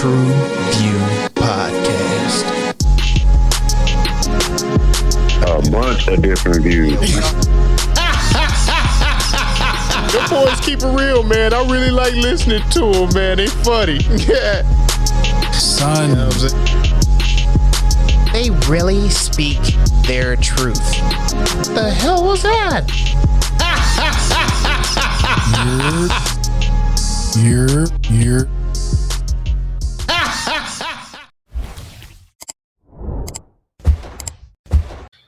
TruVue Podcast. A bunch of different views. The boys keep it real, man. I really like listening to them, man. They funny. Yeah. Son. You know what I'm saying? They really speak their truth. The hell was that? You're.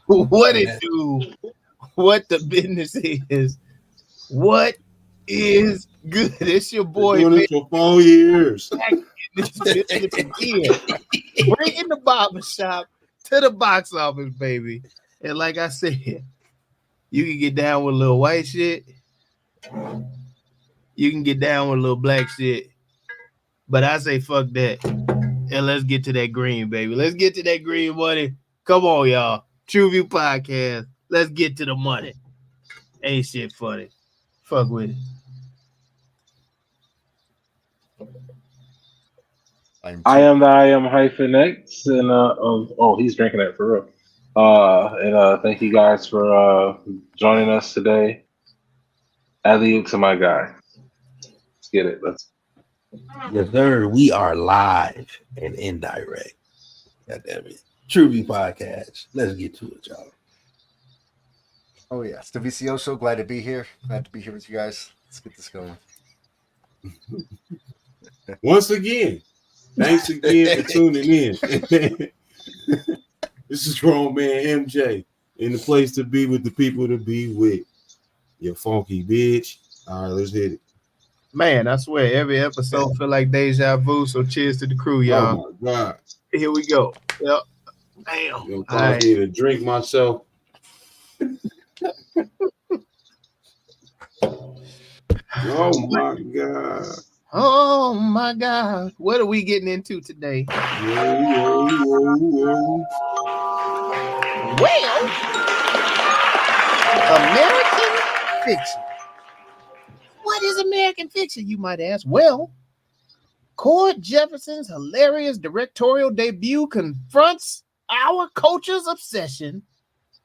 What it do? What the business is? What is good? It's your boy. Doing it for 4 years. Bringing the barbershop to the box office, baby. And like I said, you can get down with a little white shit. You can get down with a little black shit. But I say fuck that. And let's get to that green, baby. Let's get to that green money. Come on, y'all. TruVue Podcast. Let's get to the money. Ain't shit funny. Fuck with it. I am -X, and he's drinking that for real. And thank you guys for joining us today. Alley-oop to my guy. Let's get it. Yes, sir. We are live and indirect. God damn it. TruVue Podcast. Let's get to it, y'all. Oh yeah, it's the VCO show. Glad to be here. Glad to be here with you guys. Let's get this going. Once again, thanks again for tuning in. This is Grown Man MJ in the place to be with the people to be with. You funky bitch. All right, let's hit it. Man, I swear every episode feel like deja vu. So cheers to the crew, y'all. Oh my God. Here we go. Yep. Damn. I'm going to drink myself. Oh my God. Oh my God. What are we getting into today? Whoa. Well, American fiction. What is American fiction, you might ask? Well, Cord Jefferson's hilarious directorial debut confronts our culture's obsession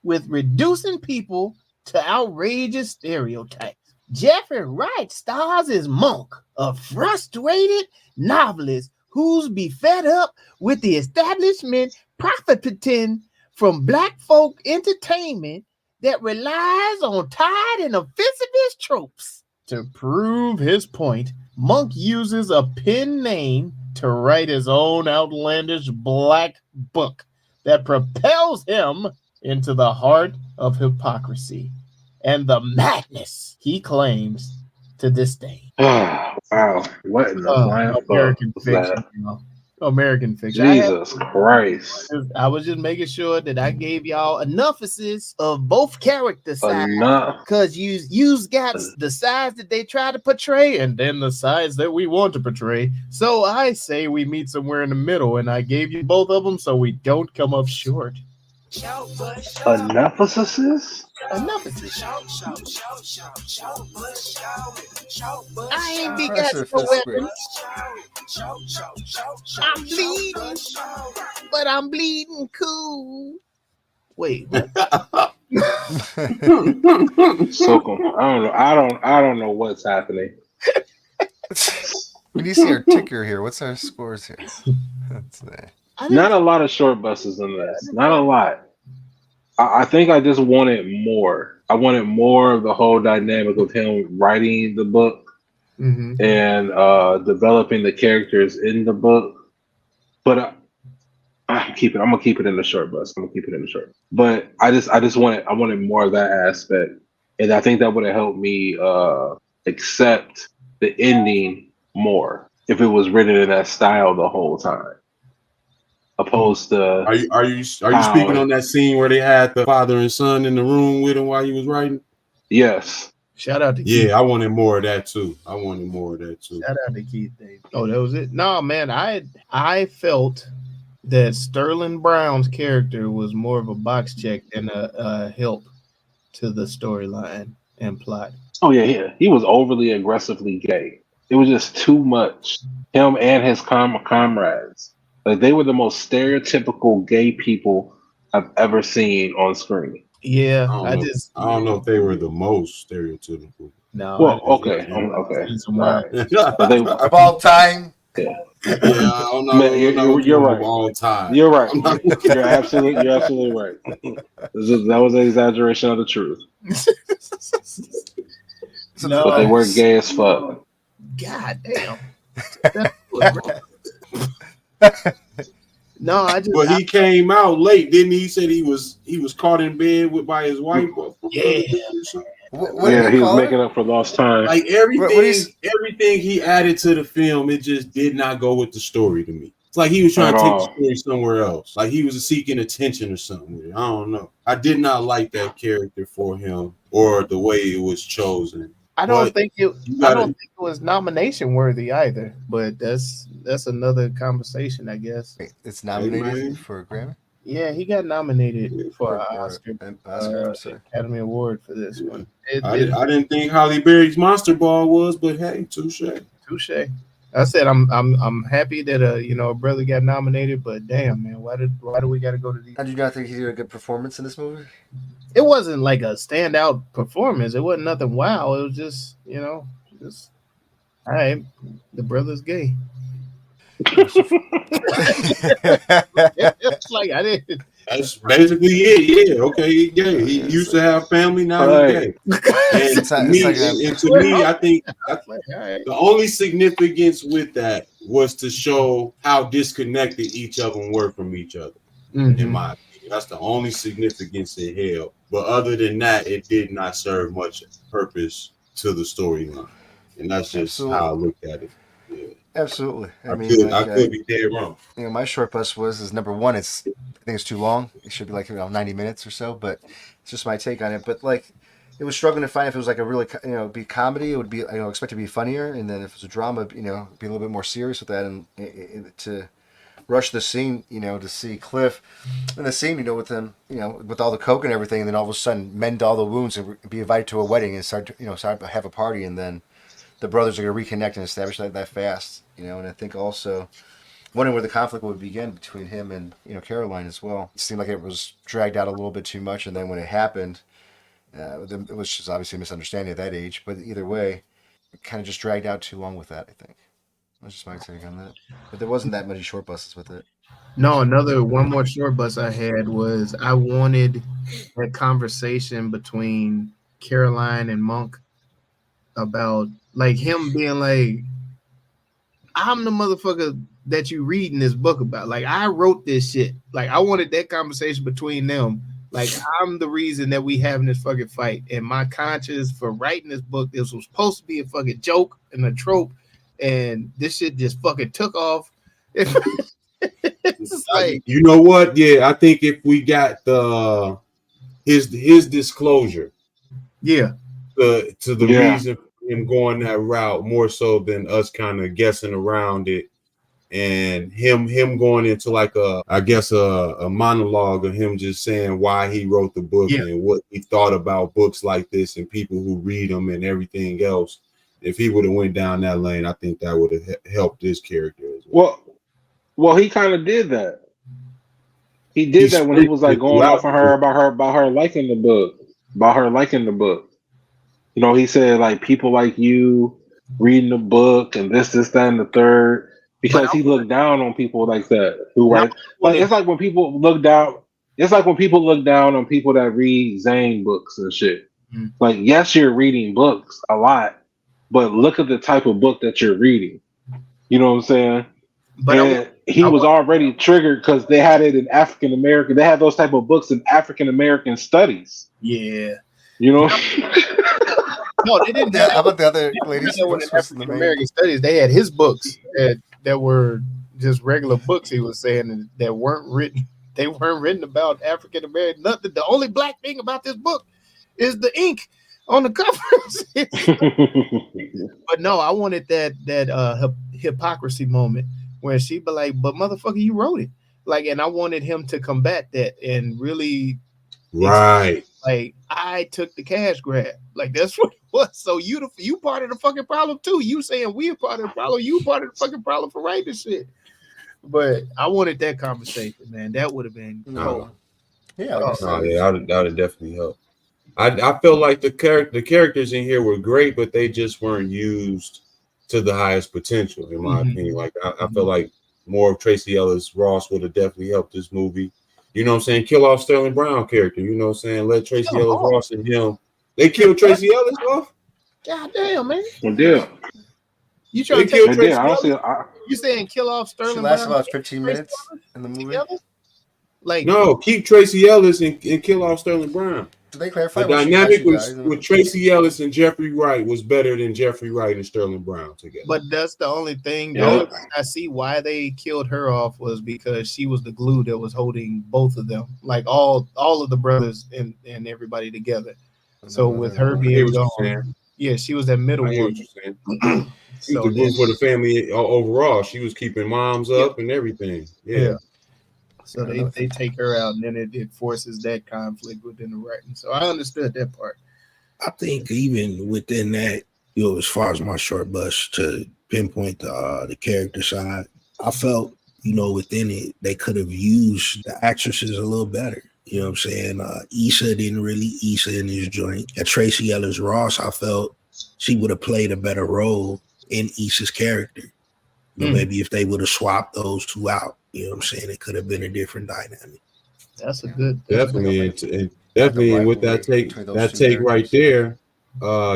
with reducing people to outrageous stereotypes. Jeffrey Wright stars as Monk, a frustrated novelist who's be fed up with the establishment profiting from black folk entertainment that relies on tired and offensive tropes. To prove his point, Monk uses a pen name to write his own outlandish black book that propels him into the heart of hypocrisy and the madness he claims to disdain. Oh, wow. What in the American fiction. American fiction. Jesus Christ. I was just making sure that I gave y'all enoughises of both character sides. Because you got the sides that they try to portray and then the sides that we want to portray. So I say we meet somewhere in the middle, and I gave you both of them so we don't come up short. Enoughises? Enoughises. I ain't be got no weapons. I'm bleeding, but I'm bleeding cool. Wait. So I don't know what's happening. We need to see our ticker here. What's our scores here? Not a lot of short buses in that. Not a lot. I think I just wanted more. I wanted more of the whole dynamic of him writing the book and developing the characters in the book. But I'm gonna keep it in the short bus. But I wanted more of that aspect, and I think that would have helped me accept the ending more if it was written in that style the whole time. Opposed to are you speaking on that scene where they had the father and son in the room with him while he was writing? Yes. Shout out to Keith. Yeah, I wanted more of that too. Shout out to Keith Dave. Oh, that was it. No, man, I felt that Sterling Brown's character was more of a box check than a help to the storyline and plot. Oh yeah. He was overly aggressively gay. it was just too much. Him and his comrades, like they were the most stereotypical gay people I've ever seen on screen. Yeah, I don't know if they were the most stereotypical. No. Well, okay. But they of all time. Yeah. I don't know. You're right. All time. You're right. You're absolutely right. That was an exaggeration of the truth. No, but they were gay as fuck. God damn. No, But he came out late, didn't he? He said he was caught in bed by his wife. Yeah. He was making up for lost time. Like everything he added to the film, it just did not go with the story to me. It's like he was trying to take the story somewhere else. Like he was seeking attention or something. I don't know. I did not like that character for him or the way it was chosen. I don't think it was nomination worthy either, but that's another conversation, I guess. It's nominated for a Grammy? Yeah, he got nominated for an Oscar Academy Award for this one. I didn't think Halle Berry's Monster Ball was, but hey, touche. I said I'm happy that a brother got nominated, but damn man, why do we got to go to these? How do you not think he did a good performance in this movie? It wasn't like a standout performance. It wasn't nothing wow. It was just all right. The brother's gay. It's like I didn't. That's basically it. Yeah, okay, he's gay. He used to have family, now he's gay. And to me, I think the only significance with that was to show how disconnected each of them were from each other. Mm-hmm. In my opinion, that's the only significance it held. But other than that, it did not serve much purpose to the storyline, and that's just how I look at it. Yeah. Absolutely. I could be dead wrong. My short bus is number one. I think it's too long. It should be like 90 minutes or so. But it's just my take on it. But it was struggling to find if it was like a really be comedy. It would be expect to be funnier, and then if it was a drama, be a little bit more serious with that, and to rush the scene, to see Cliff in the scene, with him, with all the coke and everything, and then all of a sudden mend all the wounds and be invited to a wedding and start to have a party, and then the brothers are going to reconnect and establish that fast, and I think also wondering where the conflict would begin between him and Caroline as well. It seemed like it was dragged out a little bit too much, and then when it happened, it was just obviously a misunderstanding at that age. But either way, it kind of just dragged out too long with that. I think that's just my take on that. But there wasn't that many short buses with it. No, one more short bus I had was I wanted that conversation between Caroline and Monk about him being like, I'm the motherfucker that you read in this book about. Like, I wrote this shit. Like, I wanted that conversation between them. Like, I'm the reason that we having this fucking fight. And my conscience for writing this book, this was supposed to be a fucking joke and a trope. And this shit just fucking took off. It's like, you know what? Yeah, I think if we got his disclosure. Yeah. To the reason him going that route more so than us kind of guessing around it, and him going into a monologue of him just saying why he wrote the book and what he thought about books like this and people who read them and everything else. If he would have went down that lane, I think that would have helped his character as well. Well, he kind of did that. He did that when he was going off on her about her liking the book. He said people like you reading the book and this, that, and the third, because he looked down on people like that who write. It's like when people look down. It's like when people look down on people that read Zane books and shit. Mm-hmm. Yes, you're reading books a lot, but look at the type of book that you're reading. You know what I'm saying? But he was already triggered because they had it in African American. They had those type of books in African American studies. Yeah. No, they didn't. How about the other ladies? African American studies, they had his books that were just regular books. He was saying that weren't written. They weren't written about African American. Nothing. The only black thing about this book is the ink on the cover. But no, I wanted that hypocrisy moment where she'd be like, "But motherfucker, you wrote it." And I wanted him to combat that and really Right. Like I took the cash grab. Like that's what it was. So you part of the fucking problem too. You saying we a part of the problem. You part of the fucking problem for writing shit. But I wanted that conversation, man. That would have been cool. Yeah, that would definitely help. I felt like the characters in here were great, but they just weren't used to the highest potential, in my opinion. Like I felt like more of Tracy Ellis Ross would have definitely helped this movie. You know what I'm saying? Kill off Sterling Brown character. You know what I'm saying? Let Tracy Ellis Ross and him. They killed Tracy Ellis off? God damn, man. Well, yeah. You trying to kill Tracy Ellis? You saying kill off Sterling Brown? Brown? She lasts about 15 minutes in the movie. Like no, keep Tracy Ellis and kill off Sterling Brown. Did they clarify? The dynamic with Tracy Ellis and Jeffrey Wright was better than Jeffrey Wright and Sterling Brown together. But that's the only thing. The only thing I see why they killed her off was because she was the glue that was holding both of them, like all of the brothers and everybody together. So with her being gone, yeah, she was that middle one. She was the glue for the family overall. She was keeping moms up and everything. Yeah. So they take her out, and then it forces that conflict within the writing. So I understood that part. I think even within that, as far as my short bus to pinpoint the character side, I felt, within it, they could have used the actresses a little better. You know what I'm saying? Issa didn't really Issa in his joint. And Tracy Ellis Ross, I felt she would have played a better role in Issa's character. Maybe if they would have swapped those two out. You know what I'm saying? It could have been a different dynamic. That's a good. Definitely, and with that take right there,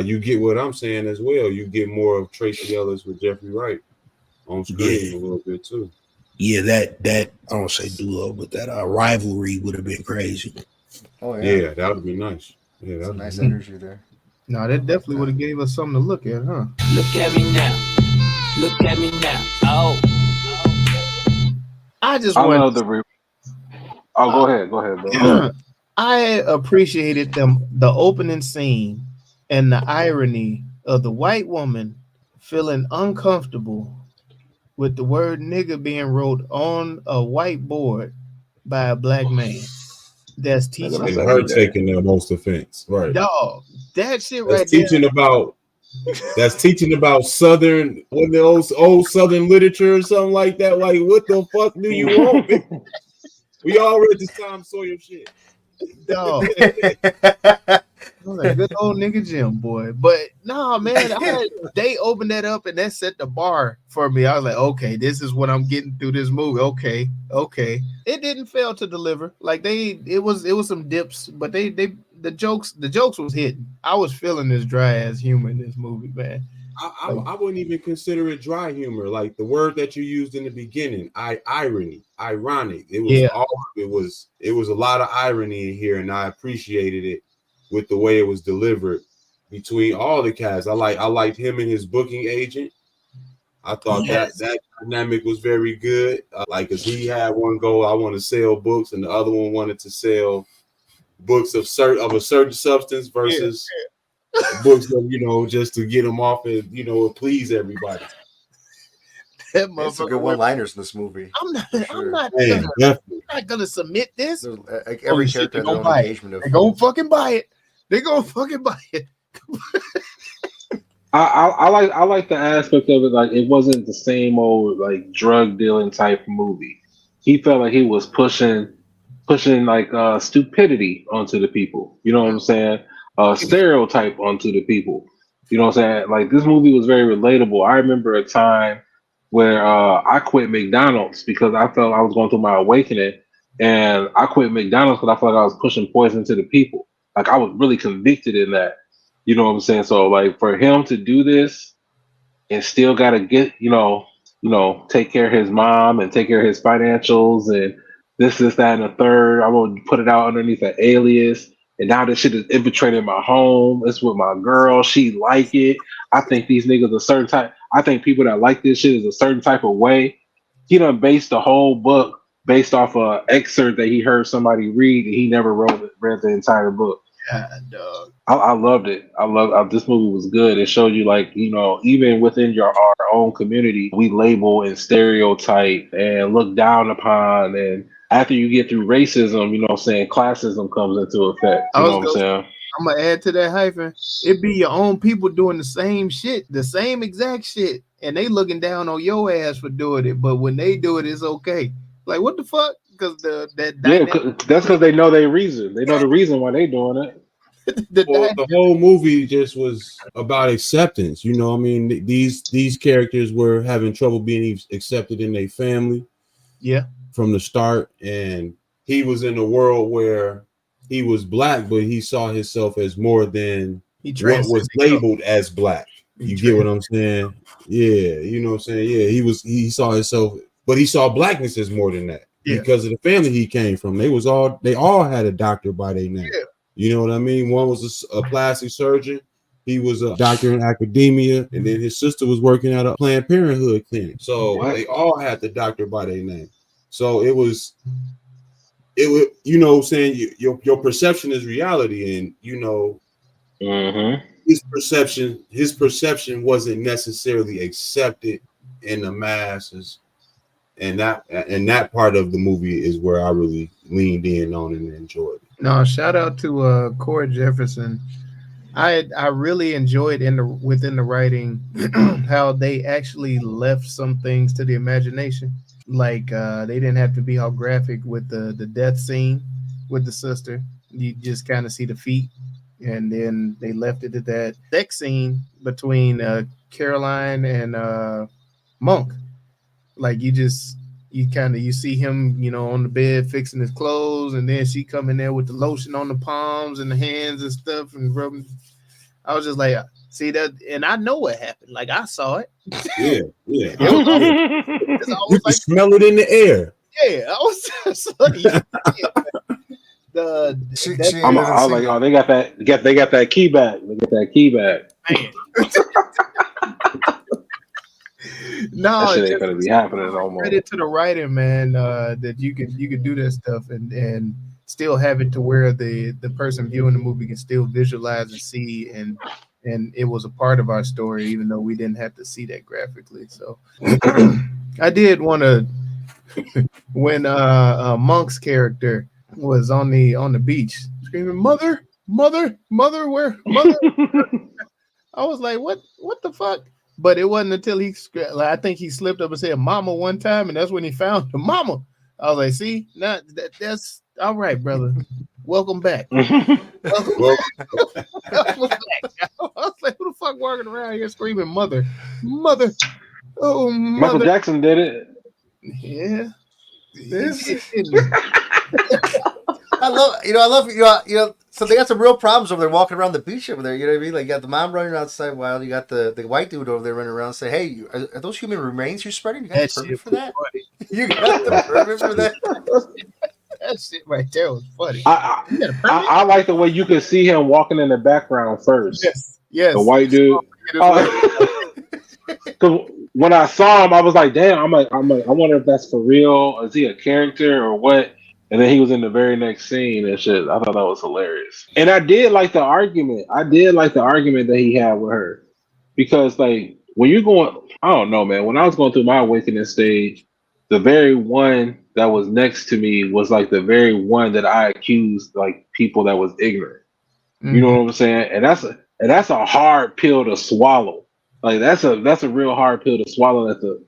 you get what I'm saying as well. You get more of Tracy Ellis with Jeffrey Wright on screen a little bit too. Yeah, that I don't say duo, but that rivalry would have been crazy. Oh yeah, that would be nice. Yeah, that nice energy there. No, that definitely would have gave us something to look at, huh? Look at me now. Look at me now. Oh. I just go ahead. Bro. I appreciated the opening scene and the irony of the white woman feeling uncomfortable with the word nigga being wrote on a whiteboard by a black man that's teaching her taking the most offense. Right. Dog, that shit that's right teaching there. That's teaching about Southern, one of those old Southern literature or something like that. Like, what the fuck do you want? We all read this Tom Sawyer shit. Dog. Like, good old nigga Jim, boy. But no, man, they opened that up and that set the bar for me. I was like, okay, this is what I'm getting through this movie. Okay. It didn't fail to deliver. Like it was some dips, but the jokes was hitting. I was feeling this dry ass humor in this movie, man. I wouldn't even consider it dry humor. Like the word that you used in the beginning, ironic. It was a lot of irony in here, and I appreciated it with the way it was delivered between all the cast. I liked him and his booking agent. I thought that dynamic was very good. Cause he had one goal, I want to sell books, and the other one wanted to sell books of a certain substance versus books of, just to get them off and please everybody. There's some good one-liners in this movie. I'm not gonna submit this. Like every character has their own engagement. They're gonna fucking buy it. They're gonna fucking buy it. I like the aspect of it. Like it wasn't the same old like drug dealing type movie. He felt like he was pushing like stupidity onto the people. You know what I'm saying? Stereotype onto the people. You know what I'm saying? Like this movie was very relatable. I remember a time where I quit McDonald's because I felt I was going through my awakening, and I quit McDonald's because I felt like I was pushing poison to the people. Like I was really convicted in that. You know what I'm saying? So like for him to do this and still gotta get, take care of his mom and take care of his financials and this, that, and the third. I'm gonna put it out underneath an alias. And now this shit is infiltrating my home. It's with my girl. She like it. I think these niggas a certain type. I think people that like this shit is a certain type of way. He done based the whole book based off an excerpt that he heard somebody read, and he never read the entire book. God, dog. I loved it. This movie was good. It showed you, like, even within our own community, we label and stereotype and look down upon and after you get through racism, you know what I'm saying, classism comes into effect. You know what I'm saying? I'm gonna add to that hyphen. It be your own people doing the same shit, the same exact shit, and they looking down on your ass for doing it. But when they do it, it's okay. Like what the fuck? Because that's because they know their reason. They know the reason why they doing it. The whole movie just was about acceptance. You know, I mean, these characters were having trouble being accepted in their family. Yeah, from the start, and he was in a world where he was black, but he saw himself as more than what was labeled as black. You get what I'm saying? Yeah, you know what I'm saying? Yeah, he saw himself, but he saw blackness as more than that because of the family he came from. They all had a doctor by their name. Yeah. You know what I mean? One was a plastic surgeon. He was a doctor in academia, and then his sister was working at a Planned Parenthood clinic. So they all had the doctor by their name. So it was, you know, saying your perception is reality, and you know, his perception wasn't necessarily accepted in the masses, and that part of the movie is where I really leaned in on and enjoyed it. No, shout out to Cord Jefferson. I really enjoyed within the writing how they actually left some things to the imagination. Like they didn't have to be all graphic with the death scene with the sister. You just kind of see the feet, and then they left it at that sex scene between Caroline and Monk. Like you see him, you know, on the bed fixing his clothes, and then she come in there with the lotion on the palms and the hands and stuff and rubbing. I was just like, see that, and I know what happened. Like I saw it. Yeah. You can smell it in the air. Yeah, I was funny. I was like, oh, they got that key back. They got that key back. No, that shit ain't gonna be happening no more. Credit to the writing, man. That you can do that stuff and still have it to where the person viewing the movie can still visualize and see, and it was a part of our story, even though we didn't have to see that graphically. So I did want to when Monk's character was on the beach screaming, "Mother, mother, mother, where mother?" I was like, what the fuck? But it wasn't until I think he slipped up and said "mama" one time, and that's when he found the mama. I was like, see, now that's all right, brother. Welcome back. Welcome back. I was like, who the fuck walking around here screaming "mother, mother"? Oh, mother. Michael Jackson did it. Yeah. I love. So they got some real problems over there walking around the beach over there. You know what I mean? Like, you got the mom running outside while you got the white dude over there running around saying, "Hey, are those human remains you're spreading? You got the permit for that? You got the permit for that?" That shit right there was funny. I like the way you could see him walking in the background first. Yes. The white dude. Because when I saw him, I was like, "Damn!" I'm like, I wonder if that's for real. Is he a character or what? And then he was in the very next scene and shit. I thought that was hilarious. And I did like the argument. That he had with her. Because, like, when you're going, I don't know, man. When I was going through my awakening stage, the very one that was next to me was, like, the very one that I accused, like, people that was ignorant. Mm-hmm. You know what I'm saying? And that's a hard pill to swallow. Like, that's a real hard pill to swallow, that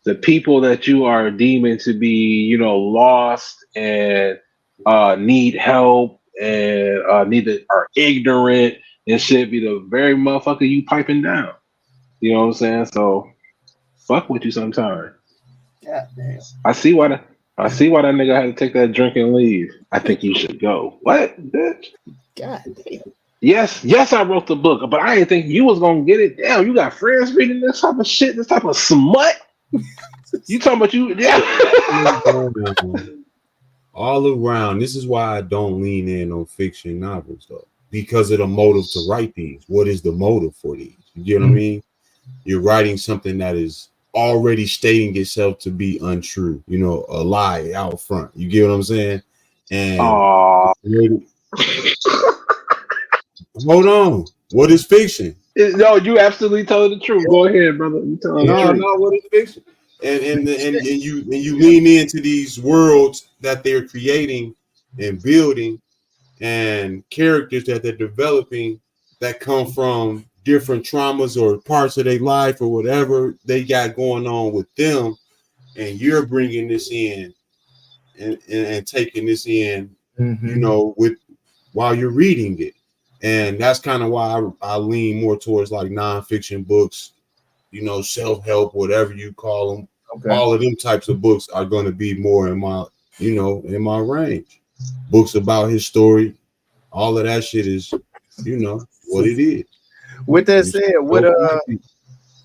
the people that you are deeming to be, you know, lost and need help and are ignorant and shit be the very motherfucker you piping down. You know what I'm saying? So fuck with you sometime. God damn. I see why that nigga had to take that drink and leave. I think you should go. What, bitch? God damn. Yes, I wrote the book, but I didn't think you was gonna get it. Damn, you got friends reading this type of shit, this type of smut. You talking about you? Yeah. All around. This is why I don't lean in on fiction novels, though, because of the motive to write these. What is the motive for these? You get what I mean? You're writing something that is already stating itself to be untrue. You know, a lie out front. You get what I'm saying? And hold on. What is fiction? No, you absolutely told the truth. Go ahead, brother. You telling the truth. No, what is fiction? and you lean into these worlds that they're creating and building, and characters that they're developing that come from different traumas or parts of their life or whatever they got going on with them, and you're bringing this in and taking this in, you know, with while you're reading it. And that's kind of why I lean more towards like nonfiction books, you know, self-help, whatever you call them. Okay. All of them types of books are going to be more in my, you know, in my range. Books about his story, all of that shit is, you know, what it is. With that said,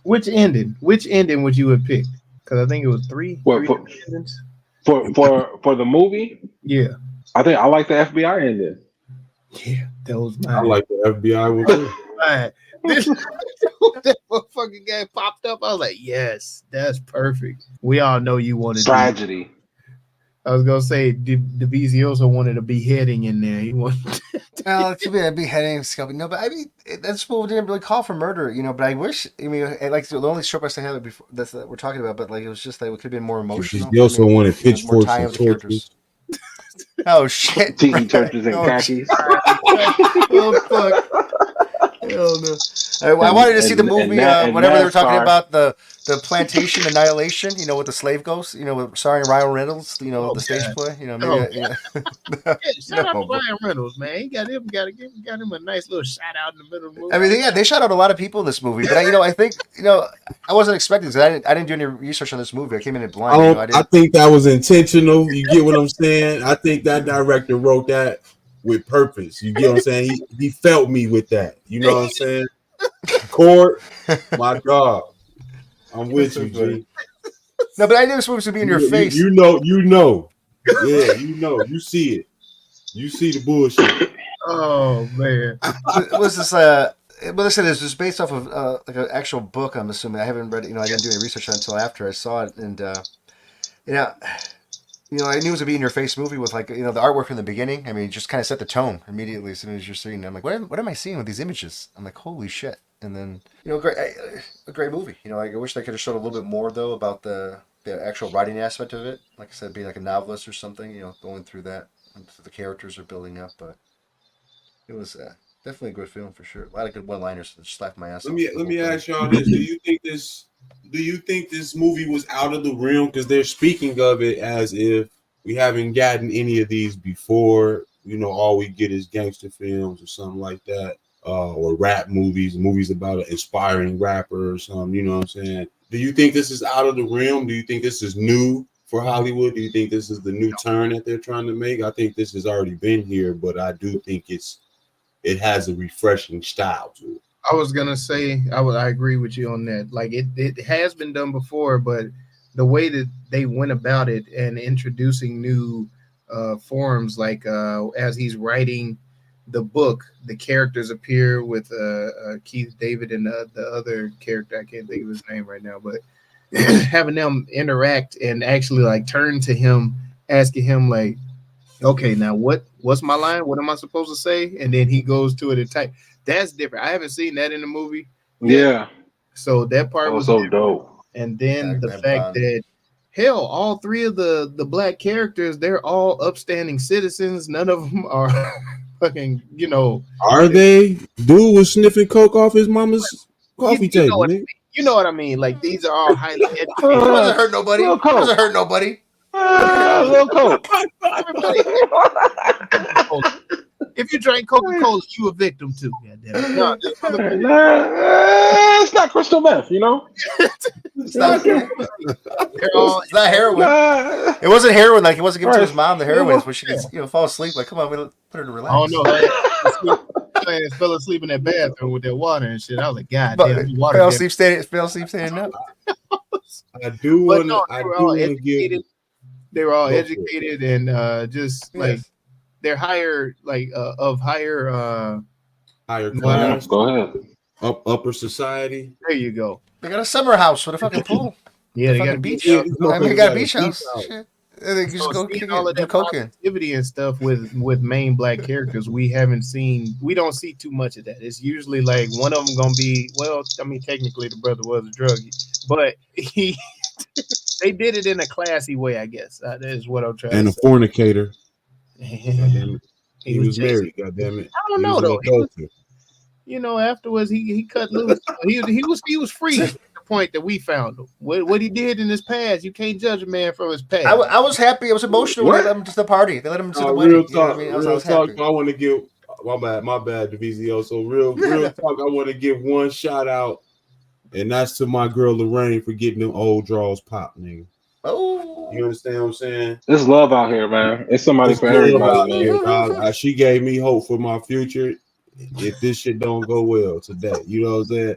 which ending would you have picked? Because I think it was three endings. For the movie, yeah, I think I like the FBI ending. Yeah, that was mine. I like the FBI one too. That motherfucking guy popped up. I was like, yes, that's perfect. We all know you wanted tragedy. I was gonna say DeBezy also wanted a beheading in there. He wanted. Well, it could be a beheading, scalping. No, but I mean that's what didn't really call for murder, you know. But I wish, I mean, like the only short bus I had before that we're talking about, but like it was just like it could have been more emotional. He also wanted pitchforks and torches. Oh shit! Tiki torches and khakis. Oh fuck! Hell no. I wanted to see the movie whenever they were talking about the plantation annihilation, you know, with the slave ghosts, you know, with starring Ryan Reynolds, you know, the stage play, you know, maybe shout out to Ryan Reynolds, man. He got him a nice little shout out in the middle of the movie. I mean, they shot out a lot of people in this movie, but I think I wasn't expecting this. I didn't do any research on this movie. I came in it blind. I think that was intentional. You get what I'm saying? I think that director wrote that with purpose. You get what I'm saying? He felt me with that. You know what I'm saying? Court, my God. I'm with you, G. No, but I knew this movie was going to be in your face. You know. Yeah, you know. You see it. You see the bullshit. Oh, man. Was this, well, listen, this was based off of like an actual book, I'm assuming. I haven't read it, I didn't do any research on it until after I saw it. And, I knew it was a be in your face movie with like, the artwork from the beginning. I mean, it just kind of set the tone immediately as soon as you're seeing it. I'm like, what am I seeing with these images? I'm like, holy shit. And then, a great movie. I wish they could have showed a little bit more though about the actual writing aspect of it. Like I said, being like a novelist or something, going through that. The characters are building up, but it was definitely a good film for sure. A lot of good one-liners that slapped my ass. Let me ask y'all this: Do you think this movie was out of the realm because they're speaking of it as if we haven't gotten any of these before? All we get is gangster films or something like that, or rap movies about an inspiring rapper or something. You know what I'm saying? Do you think this is out of the realm? Do you think this is new for Hollywood? Do you think this is the new turn that they're trying to make? I think this has already been here, but I do think it has a refreshing style to it. I was gonna say I agree with you on that. Like it has been done before, but the way that they went about it and introducing new forms, like as he's writing the book, the characters appear with Keith David and the other character. I can't think of his name right now, but having them interact and actually like turn to him, asking him like, okay, now what's my line? What am I supposed to say? And then he goes to it and type. That's different. I haven't seen that in the movie. Yeah. So that part was so dope. And then the fact that all three of the black characters, they're all upstanding citizens. None of them are fucking, Are they? Dude was sniffing coke off his mama's coffee table. You know what I mean? Like these are all highly educated. It doesn't hurt nobody. It doesn't hurt nobody. Little coke. If you drank Coca-Cola, you a victim too. No, it's not crystal meth, It's not heroin. It wasn't heroin. Like he wasn't giving to his mom the heroin, so she could fall asleep. Like, come on, we put her to relax. I don't know. I fell asleep in that bathroom with that water and shit. I was like, God damn, water. Fell asleep standing up. I do want to give. They were all educated and just like they're higher, like of higher class. Go ahead. Upper society. There you go. They got a summer house with a fucking pool. Yeah, they got a beach. They got a beach house. Shit. They just go all of that positivity and stuff with main black characters. We don't see too much of that. It's usually like one of them gonna be, technically the brother was a druggie, but They did it in a classy way, I guess. That is what I'm trying to say. And a fornicator. he was married. Goddamn it! I don't know though. Afterwards he cut loose. He was free at the point that we found him. What he did in his past, you can't judge a man from his past. I was happy. I was emotional when they let him to the party. They let him to the wedding. Real talk. You know what I mean? Real talk. I want to give my bad to VZO. So real talk. I want to give one shout out, and that's to my girl Lorraine for getting them old draws pop, nigga. Oh, you understand what I'm saying? There's love out here, man. It's somebody for everybody, man. She gave me hope for my future. If this shit don't go well today, you know what I'm saying?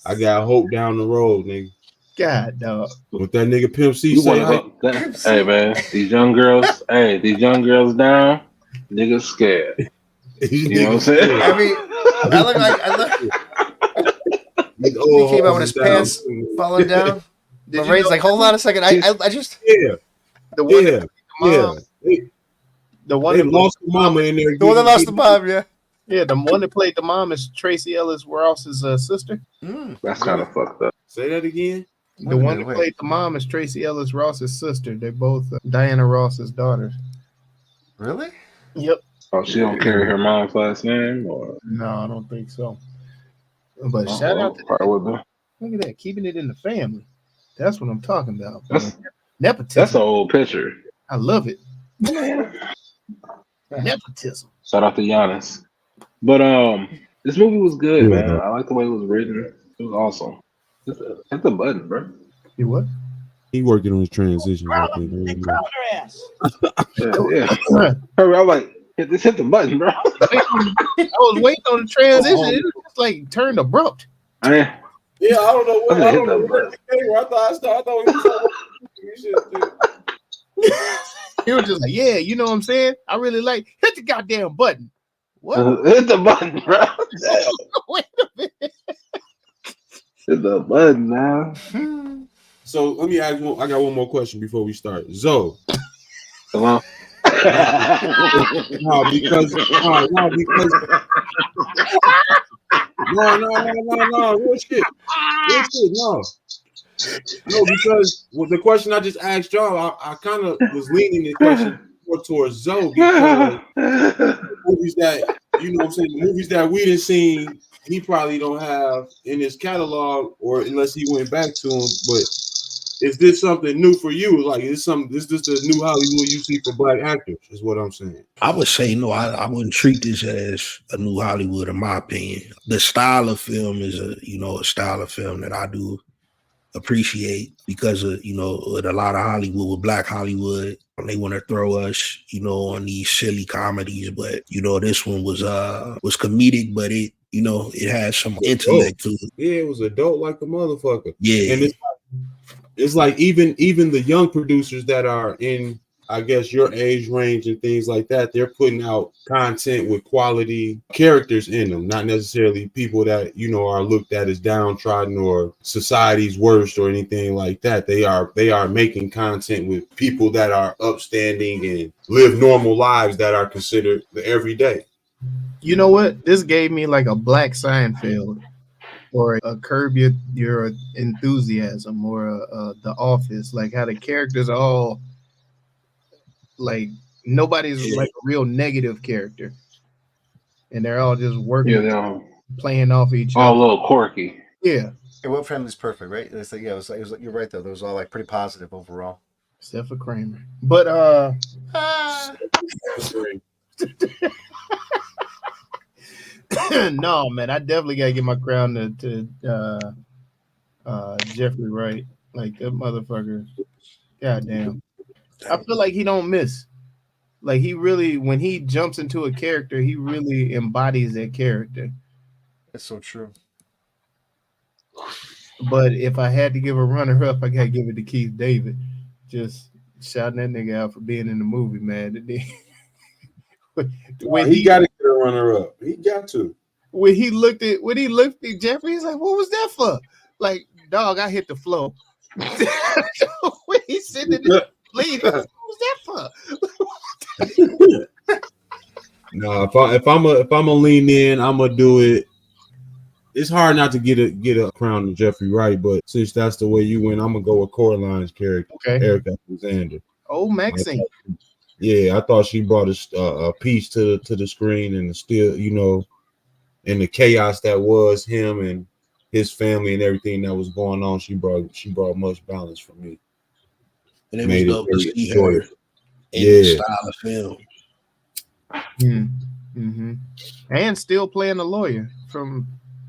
I got hope down the road, nigga. God, dog. What that nigga Pimp C say? Hey, man, these young girls down, niggas scared. You know what I'm saying? I mean, I look. He came out with his pants falling down. Lorraine's like, hold on a second. I just the one that lost the mama in there. The one that lost the mom, yeah. Yeah, the one that played the mom is Tracy Ellis Ross's sister. That's kind of fucked up. Say that again. The one that played the mom is Tracy Ellis Ross's sister. They're both Diana Ross's daughters. Really? Yep. Oh, she don't carry her mom's last name, or no, I don't think so. But shout out to that. Look at that, keeping it in the family. That's what I'm talking about. Nepotism. That's an old picture. I love it. Nepotism. Shout out to Giannis. But this movie was good, man. I like the way it was written. It was awesome. Hit the button, bro. You what? He working on his transition. Yeah. Hurry, I'm like, hit the button, bro. I was waiting on the transition. It was just like turned abrupt. Yeah, I don't know what. I thought he was just like, yeah, you know what I'm saying? I really like hit the goddamn button. What? Hit the button, bro. Wait a minute. Hit the button now. So let me ask I got one more question before we start. Zoe. Hello? No, because real shit. No, because the question I just asked y'all, I kind of was leaning the question more towards Zoe because movies that, you know what I'm saying, the movies that we didn't see, he probably don't have in his catalog, or unless he went back to them. But is this something new for you? Like, is this the new Hollywood you see for black actors? Is what I'm saying. I would say no. I wouldn't treat this as a new Hollywood, in my opinion. The style of film is a style of film that I do appreciate because of with a lot of Hollywood, with black Hollywood, they want to throw us on these silly comedies, but this one was comedic, but it had some intellect to it. Yeah, it was adult like a motherfucker. Yeah, and it's like even the young producers that are in, I guess, your age range and things like that, they're putting out content with quality characters in them, not necessarily people that, are looked at as downtrodden or society's worst or anything like that. They are making content with people that are upstanding and live normal lives that are considered the everyday. You know what? This gave me like a Black Seinfeld or a Curb Your Enthusiasm or The Office, like how the characters are all like nobody's like a real negative character, and they're all just working, playing off each other. All a little quirky. Yeah. What Family's perfect, right? It's like, it was like, you're right though. Those are all like pretty positive overall, except for Kramer. But no, man, I definitely gotta give my crown to Jeffrey Wright. Like that motherfucker. Goddamn. I feel like he don't miss. Like he really, when he jumps into a character, he really embodies that character. That's so true. But if I had to give a runner-up, I gotta give it to Keith David. Just shouting that nigga out for being in the movie, man. When he got to get a runner-up. He got to. When he looked at Jeffrey, he's like, "What was that for?" Like, dog, I hit the flow. When he's sitting in the lead, what was that for? No, if I'm a lean in, I'm gonna do it. it's hard not to get a crown to Jeffrey Wright, but since that's the way you went, I'm gonna go with Coraline's character, Eric Alexander. Oh, Maxine. I thought she brought a piece to the screen, and still, in the chaos that was him and his family and everything that was going on, she brought much balance for me. And it was dope to see her in the style of film. Mm-hmm. And still playing a lawyer from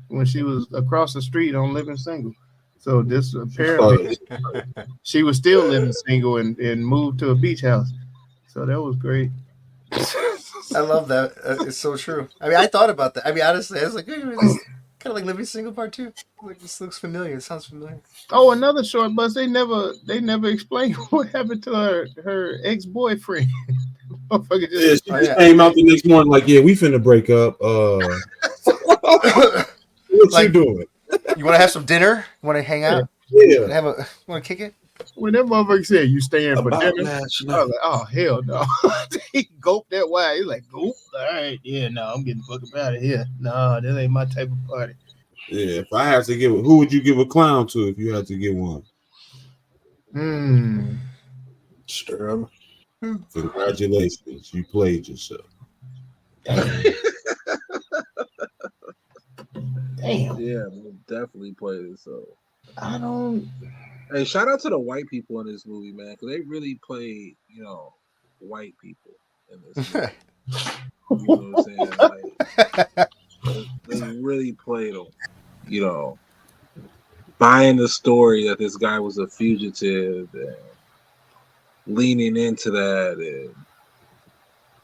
when she was across the street on Living Single. So this apparently she was still living single and moved to a beach house. So that was great. I love that. It's so true. I mean, I thought about that. I mean, honestly, I was like, hey, this kind of like Living Single Part 2. Like, this looks familiar. It sounds familiar. Oh, another short bus. They never explained what happened to her ex-boyfriend. She came out the next morning like, we finna break up. What you doing? You want to have some dinner? You want to hang out? Yeah. Want to kick it? When that motherfucker said you staying for dinner, I was like, oh hell no. He gulped that wine. He's like, gulp. All right, I'm getting the fuck up out of here. No, that ain't my type of party. Yeah, if I had to give, who would you give a clown to if you had to give one? Sterling. Congratulations, you played yourself. Damn. Yeah, we'll definitely play this. So Hey, shout out to the white people in this movie, man, because they really played, white people in this movie. You know what I'm saying? Like, they really played them. Buying the story that this guy was a fugitive and leaning into that, and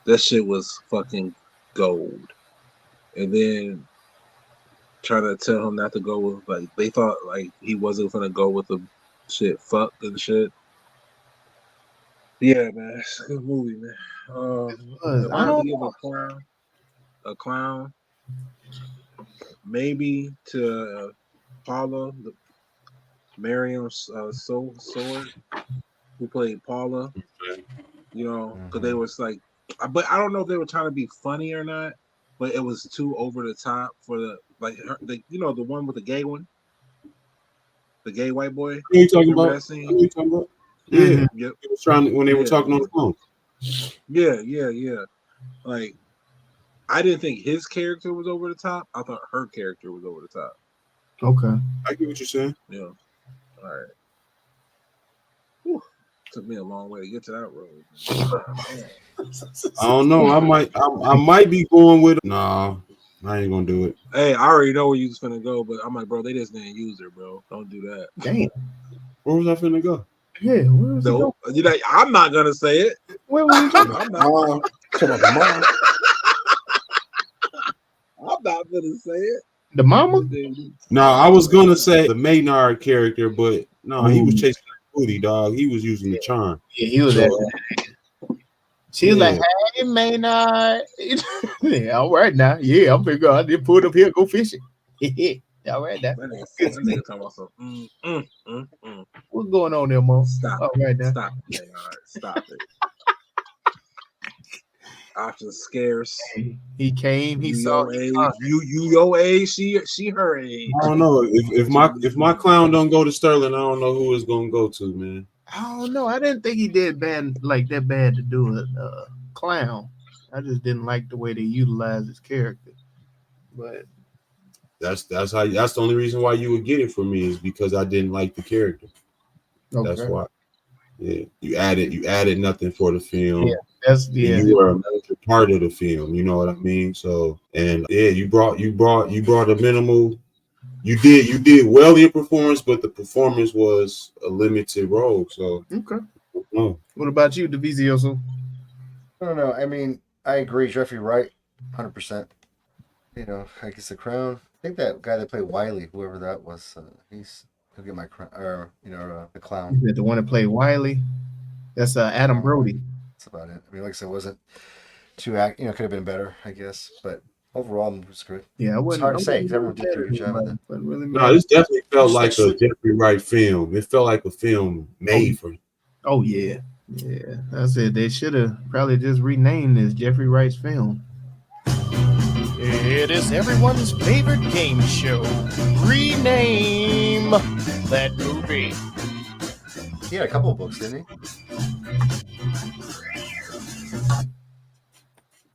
that shit was fucking gold. And then trying to tell him not to go with, like, they thought like he wasn't gonna go with the shit, fuck and shit. Yeah, man, it's a good movie, man. I don't give a clown, maybe to Paula, Miriam's Sword, who played Paula. Because they was like, but I don't know if they were trying to be funny or not, but it was too over the top for the the one with the gay one, the gay white boy. What are you talking about? Yeah, Yep. It was trying when they were talking on the phone. Yeah. Like, I didn't think his character was over the top. I thought her character was over the top. Okay, I get what you're saying. Yeah. All right. Whew. Took me a long way to get to that road. I don't know. I might be going with. Nah, I ain't gonna do it. Hey, I already know where you was finna go, but I'm like, bro, they just didn't use her, bro. Don't do that. Damn. Where was I finna go? Yeah, where was it going? I'm not gonna say it. Where was it? I'm not gonna say it. The mama? No, I was gonna say the Maynard character, but no, he was chasing that booty, dog. He was using the charm. Yeah, he was. She was like, "Hey, Maynard." Yeah, all right now. Yeah, I'm gonna go out there, pull it up here, go fishing. All right now. That nigga talking about some. What's going on there, Mom? Stop. All right now. Stop it, Maynard. Stop it. Options scarce. He came. He saw age. You your age. She her age. I don't know if my clown don't go to Sterling, I don't know who it's gonna go to, man. I don't know. I didn't think he did bad to do a clown. I just didn't like the way they utilized his character. But that's the only reason why you would get it from me is because I didn't like the character. Okay. That's why. Yeah, you added nothing for the film. Yeah, you were a major part of the film. You know what I mean? So, and yeah, you brought a minimal. You did well in your performance, but the performance was a limited role. So okay. What about you, Divizioso? I don't know. I mean, I agree. Jeffrey Wright, 100%. I guess the crown. I think that guy that played Wiley, whoever that was, he'll get my crown. Or the clown. The one that played Wiley. That's Adam Brody. That's about it. I mean, like I said, it wasn't too could have been better, I guess, but. Overall, it was good. Yeah, it's hard to say because everyone did a good job with it. No, this definitely felt like a Jeffrey Wright film. It felt like a film made for him. Oh yeah. I said they should have probably just renamed this Jeffrey Wright's film. It is everyone's favorite game show. Rename that movie. He had a couple of books, didn't he?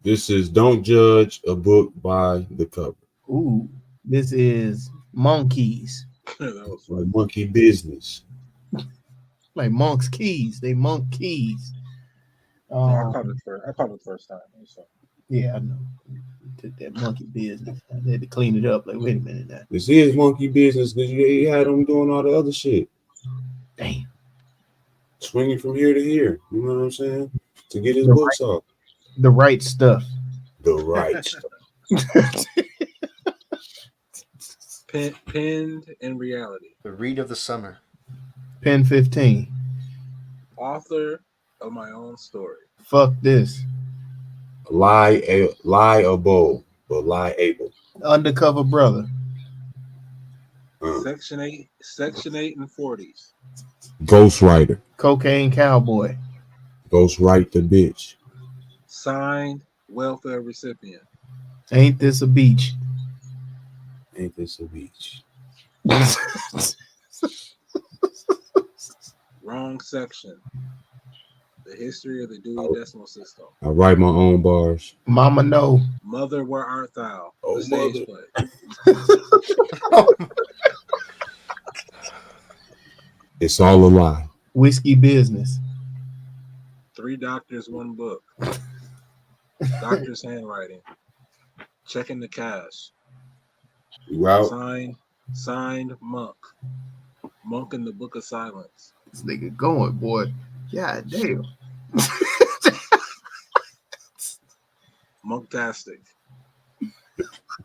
This is Don't Judge a Book by the Cover. Ooh, this is Monkeys. That was like Monkey Business. Like Monk's Keys. They Monk Keys. I caught it the first time. So. Yeah, I know. Took that monkey business. I had to clean it up. Like, wait a minute now. This is Monkey Business because you had them doing all the other shit. Damn. Swinging from here to here. You know what I'm saying? To get his books off. The right stuff. The right stuff. Penned in reality. The read of the summer. Pen 15. Author of my own story. Fuck this. Liable, but liable. Undercover brother. Section 8 and 40s. Ghostwriter. Cocaine cowboy. Ghostwrite the bitch. Signed welfare recipient. Ain't this a beach? Ain't this a beach? Wrong section. The history of the Dewey Decimal System. I write my own bars. Mama no. Mother, where art thou? Oh, the stage play. It's all a lie. Whiskey business. 3 doctors, 1 book. Doctor's handwriting. Checking the cash. You out? Signed Monk. Monk in the Book of Silence. This nigga going, boy. God damn. Monktastic.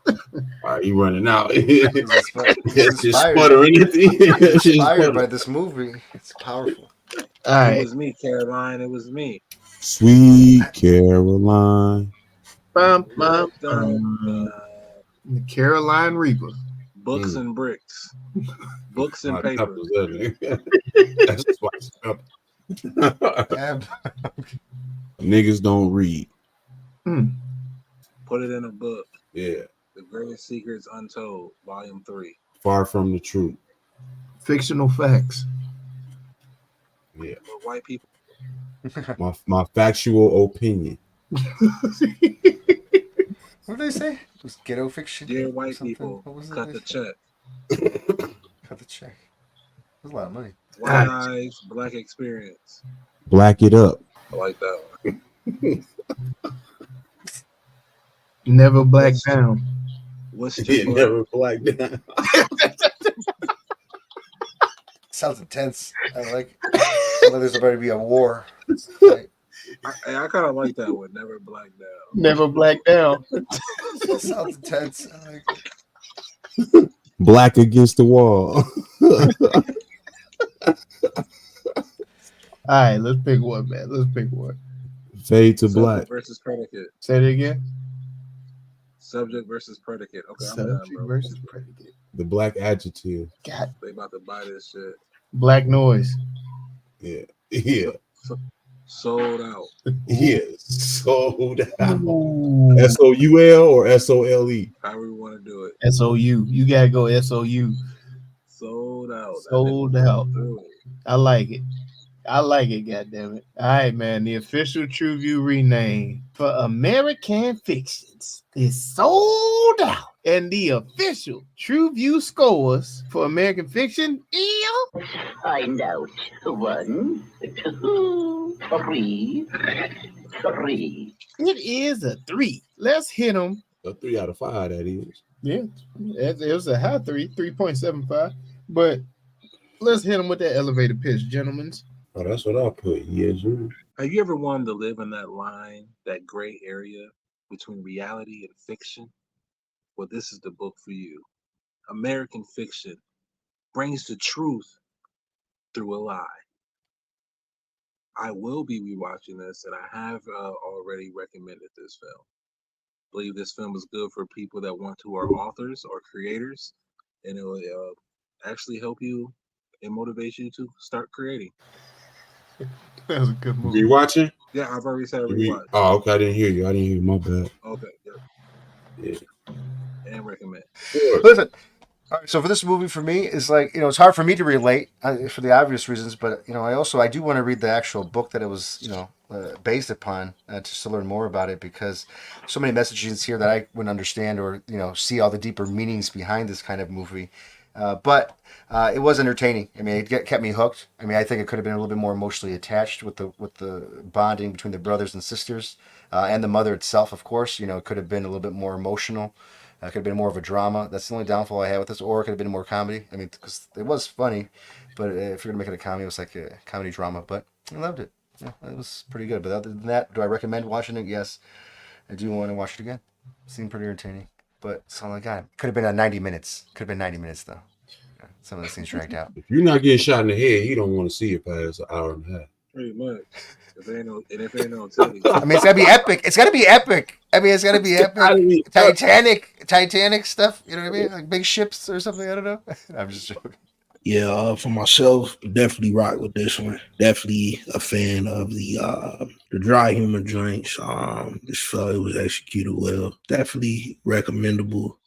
All right, you running out. It's just sputtering. Inspired by this movie. It's powerful. All right. It was me, Caroline. It was me. Sweet Caroline. The Caroline Reaper. Books and bricks. Books and paper. That's Niggas don't read. Put it in a book. Yeah. The Greatest Secrets Untold, Volume 3. Far from the truth. Fictional facts. Yeah. For white people. My factual opinion. What did they say? It was ghetto fiction. Dear white people, cut the check. Cut the check. That's a lot of money. White eyes, black experience. Black it up. I like that one. Never black down. What's never black down. Sounds intense. I like. I know there's about to be a war. Like, I kind of like that one. Never black down. Never black down. It sounds intense. I like. Black against the wall. All right, let's pick one, man. Let's pick one. Fade to Subject black. versus predicate. Say it again. Subject versus predicate. Okay, Subject I'm done, versus predicate. The black adjective. God. They about to buy this shit. Black noise. Yeah. Yeah. Sold out. Yeah. Sold out. SOUL or SOLE? However you want to do it. SOU. You gotta go SOU. Sold out. Sold out. I like it. I like it, goddammit. All right, man. The official TruVue rename for American Fictions is sold out. And the official TruVue scores for American Fiction is... Find out. 1, 2, 3. 3. It is a 3. Let's hit them. A 3 out of 5, that is. Yeah, it was a high 3.75. But let's hit them with that elevator pitch, gentlemen. Oh, that's what I put. Yes, sir. Have you ever wanted to live in that line, that gray area between reality and fiction? Well, this is the book for you. American Fiction brings the truth through a lie. I will be rewatching this, and I have already recommended this film. I believe this film is good for people that are authors or creators, and it will actually help you and motivate you to start creating. That was a good movie. You watching? Yeah, I've already said rewatch. Oh, okay. I didn't hear you. My bad. Okay, yeah. Yeah. And recommend. Listen. All right, so for this movie, for me, it's like, it's hard for me to relate for the obvious reasons, but I do want to read the actual book that it was based upon just to learn more about it, because so many messages here that I wouldn't understand or see all the deeper meanings behind this kind of movie. But it was entertaining. I mean, it kept me hooked. I mean, I think it could have been a little bit more emotionally attached with the bonding between the brothers and sisters and the mother itself. Of course, it could have been a little bit more emotional. It could have been more of a drama. That's the only downfall I had with this. Or it could have been more comedy. I mean, because it was funny, but if you're going to make it a comedy, it was like a comedy drama. But I loved it. Yeah, it was pretty good. But other than that, do I recommend watching it? Yes. I do want to watch it again. It seemed pretty entertaining. But it's all I got. Could have been 90 minutes. Could have been 90 minutes, though. Yeah, some of the scenes dragged out. If you're not getting shot in the head, you don't want to see it past an hour and a half. Pretty much. If it ain't no telly. I mean, it's gotta be epic. It's gotta be epic. I mean, it's gotta be epic. Titanic stuff. You know what I mean? Like big ships or something. I don't know. I'm just joking. Yeah, for myself, definitely rock with this one. Definitely a fan of the dry humor joints. Just felt it was executed well. Definitely recommendable,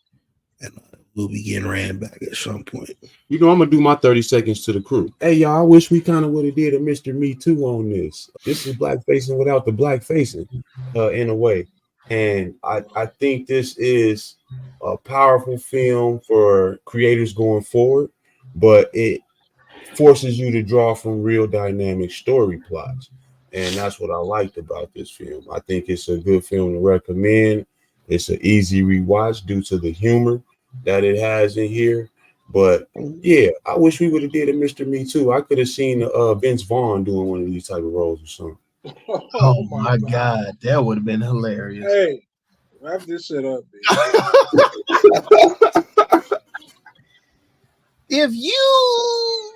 and we'll be getting ran back at some point. I'm gonna do my 30 seconds to the crew. Hey, y'all, I wish we kind of would have did a Mr. Me Too on this. This is black facing without the black facing, in a way. And I think this is a powerful film for creators going forward, but it forces you to draw from real dynamic story plots. And that's what I liked about this film. I think it's a good film to recommend. It's an easy rewatch due to the humor that it has in here. But yeah, I wish we would have did a Mr. Me Too. I could have seen Vince Vaughn doing one of these type of roles or something. Oh my God, that would have been hilarious. Hey, wrap this shit up, man. If you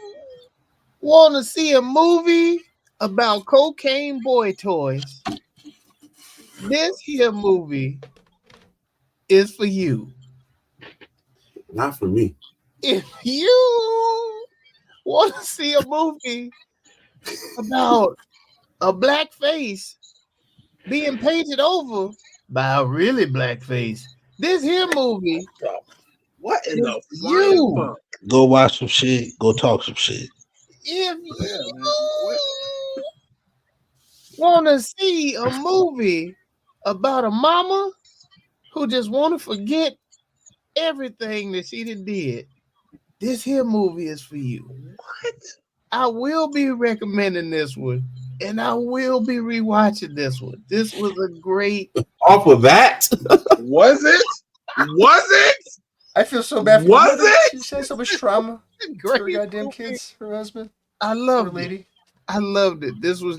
want to see a movie about cocaine boy toys, this here movie is for you. Not for me. If you want to see a movie about a black face being painted over by a really black face, this here movie. What in the you go watch some shit, go talk some shit. If you want to see a movie about a mama who just want to forget everything that she did, this here movie is for you. What? I will be recommending this one, and I will be rewatching this one. This was a great. Off of that, was it? Was it? I feel so bad for was her. it? She said so much trauma. Great her goddamn kids, her husband. I loved her lady. it. I loved it. This was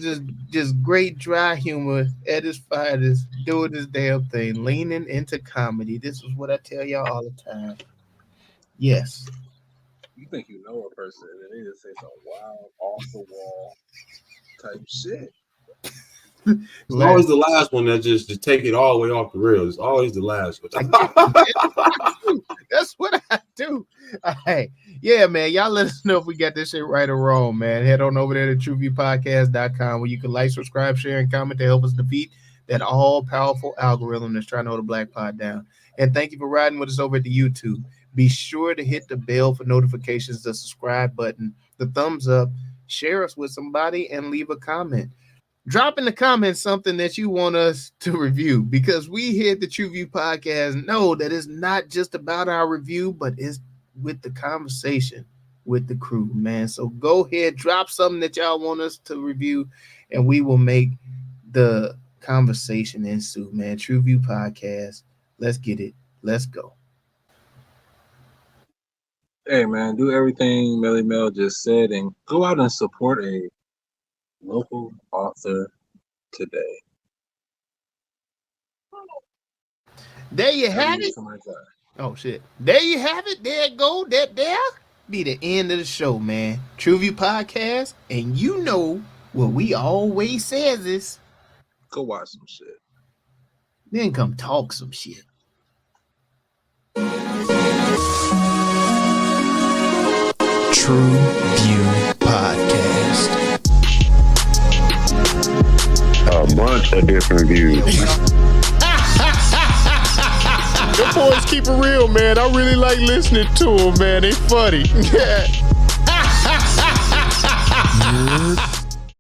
just great dry humor at its finest, doing this damn thing, leaning into comedy. This is what I tell y'all all the time. Yes. You think you know a person and they just say some wild, off the wall type shit. It's always the last one that just to take it all the way off the rails. It's always the last one. That's what I do. Hey, yeah, man. Y'all let us know if we got this shit right or wrong, man. Head on over there to TruVuePodcast.com where you can like, subscribe, share, and comment to help us defeat that all-powerful algorithm that's trying to hold the Black Pod down. And thank you for riding with us over at the YouTube. Be sure to hit the bell for notifications, the subscribe button, the thumbs up, share us with somebody, and leave a comment. Drop in the comments something that you want us to review, because we here at the TruVue Podcast know that it's not just about our review, but it's with the conversation with the crew, man. So go ahead, drop something that y'all want us to review, and we will make the conversation ensue, man. TruVue Podcast. Let's get it. Let's go. Hey, man, do everything Melly Mel just said and go out and support a local author today. There you have it. Oh, shit. There you have it. There it go. That there be the end of the show, man. TruVue Podcast, and you know what we always says is go watch some shit. Then come talk some shit. TruVue Podcast. A bunch of different views. Them boys keep it real, man. I really like listening to them, man. They funny.